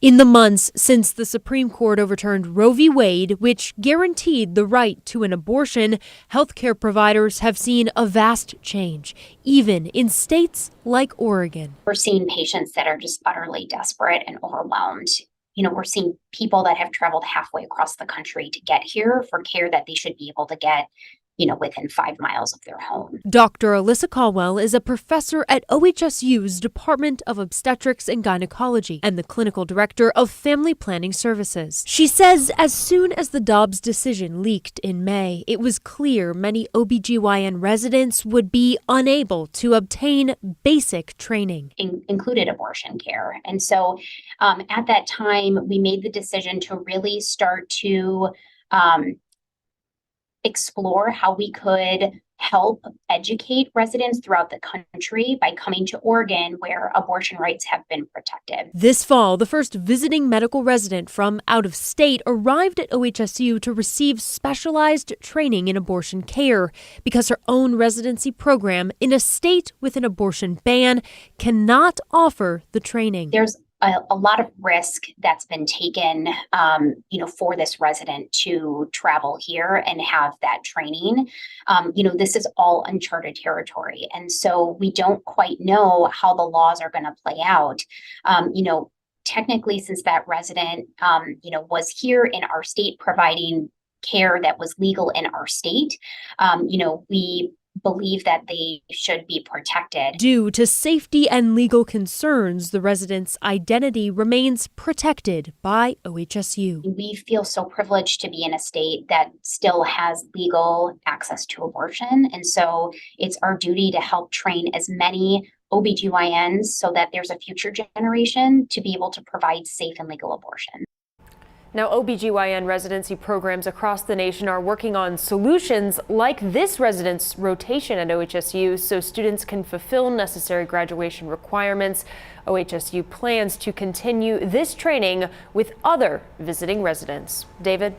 In the months since the Supreme Court overturned Roe v. Wade, which guaranteed the right to an abortion, healthcare providers have seen a vast change, even in states like Oregon. We're seeing patients that are just utterly desperate and overwhelmed. We're seeing people that have traveled halfway across the country to get here for care that they should be able to get within 5 miles of their home. Dr. Alyssa Caldwell is a professor at OHSU's Department of Obstetrics and Gynecology and the clinical director of Family Planning Services. She says as soon as the Dobbs decision leaked in May, it was clear many OBGYN residents would be unable to obtain basic training. Included abortion care. And so at that time, we made the decision to really start to explore how we could help educate residents throughout the country by coming to Oregon, where abortion rights have been protected. This fall, the first visiting medical resident from out of state arrived at OHSU to receive specialized training in abortion care because her own residency program in a state with an abortion ban cannot offer the training. There's a lot of risk that's been taken, for this resident to travel here and have that training. This is all uncharted territory. And so we don't quite know how the laws are going to play out. Technically, since that resident, was here in our state providing care that was legal in our state, we believe that they should be protected. Due to safety and legal concerns, the resident's identity remains protected by OHSU. We feel so privileged to be in a state that still has legal access to abortion. And so it's our duty to help train as many OBGYNs so that there's a future generation to be able to provide safe and legal abortion. Now, OBGYN residency programs across the nation are working on solutions like this resident's rotation at OHSU so students can fulfill necessary graduation requirements. OHSU plans to continue this training with other visiting residents. David?